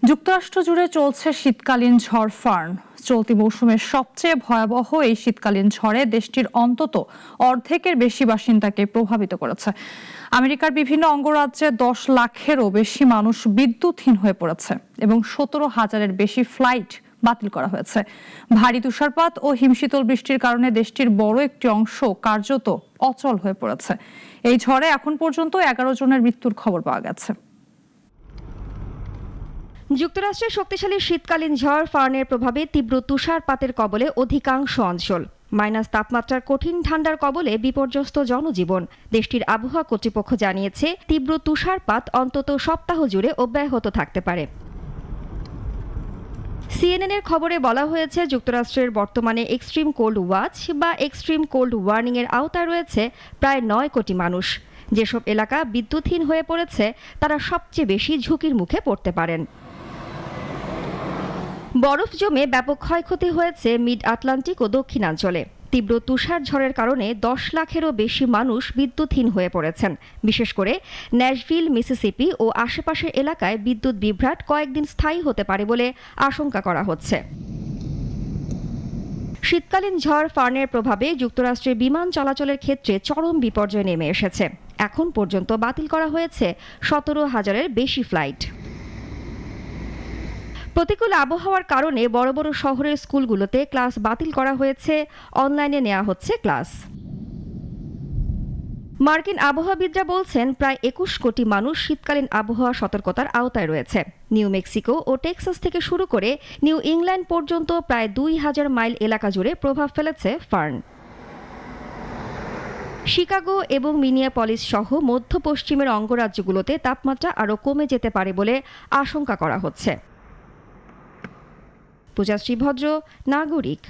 যুক্তরাষ্ট্র জুড়ে চলছে শীতকালীন ঝড় ফার্ন। চলতি মৌসুমের সবচেয়ে ভয়াবহ এই শীতকালীন ঝড়ে দেশটির অন্তত অর্ধেকের বেশি বাসিন্দাকে প্রভাবিত করেছে। আমেরিকার বিভিন্ন অঙ্গরাজ্যে 10 লাখেরও বেশি মানুষ বিদ্যুৎহীন হয়ে পড়েছে এবং 17,000-এর বেশি ফ্লাইট বাতিল করা হয়েছে। ভারী তুষারপাত ও হিমশীতল বৃষ্টির কারণে দেশটির বড় একটি অংশ কার্যত অচল হয়ে পড়েছে। এই ঝড়ে এখন পর্যন্ত 11 জনের মৃত্যুর খবর পাওয়া গেছে। যুক্তরাষ্ট্রের শক্তিশালী শীতকালীন ঝড় ফার্নের প্রভাবে তীব্র তুষারপাতের কবলে অধিকাংশ অঞ্চল, মাইনাস তাপমাত্রার কঠিন ঠান্ডার কবলে বিপর্যস্ত জনজীবন। দেশটির আবহাওয়া কর্তৃপক্ষ জানিয়েছে, তীব্র তুষারপাত অন্তত সপ্তাহ জুড়ে অব্যাহত থাকতে পারে। সিএনএনের খবরে বলা হয়েছে, যুক্তরাষ্ট্রের বর্তমানে এক্সট্রিম কোল্ড ওয়াচ বা এক্সট্রিম কোল্ড ওয়ার্নিং এর আওতায় রয়েছে প্রায় 9 কোটি মানুষ। যেসব এলাকা বিদ্যুৎহীন হয়ে পড়েছে, তারা সবচেয়ে বেশি ঝুঁকির মুখে পড়তে পারেন। বরফ জমে ব্যাপক ক্ষয়ক্ষতি হয়েছে মিড আটলান্টিক ও দক্ষিণাঞ্চলে। তীব্র তুষার ঝড়ের কারণে 10 লাখেরও বেশি মানুষ বিদ্যুৎহীন হয়ে পড়েছেন। বিশেষ করে ন্যাশভিল, মিসিসিপি ও আশেপাশের এলাকায় বিদ্যুৎ বিভ্রাট কয়েকদিন স্থায়ী হতে পারে বলে আশঙ্কা করা হচ্ছে। শীতকালীন ঝড় ফার্নের প্রভাবে যুক্তরাষ্ট্রের বিমান চলাচলের ক্ষেত্রে চরম বিপর্যয় নেমে এসেছে। এখন পর্যন্ত বাতিল করা হয়েছে 17,000-এর বেশি ফ্লাইট। প্রতিকূল আবহাওয়ার কারণে বড় বড় শহরের স্কুলগুলোতে ক্লাস বাতিল করা হয়েছে, অনলাইনে নেওয়া হচ্ছে ক্লাস। মার্কিন আবহাওয়াবিদরা বলছেন, প্রায় 21 কোটি মানুষ শীতকালীন আবহাওয়া সতর্কতার আওতায় রয়েছে। নিউ মেক্সিকো ও টেক্সাস থেকে শুরু করে নিউ ইংল্যান্ড পর্যন্ত প্রায় 2000 মাইল এলাকা জুড়ে প্রভাব ফেলেছে ফার্ন। শিকাগো এবং মিনিয়াপলিস সহ মধ্য পশ্চিমের অঙ্গরাজ্যগুলোতে তাপমাত্রা আরও কমে যেতে পারে বলে আশঙ্কা করা হচ্ছে। পূজাশ্রী ভদ্র, নাগরিক।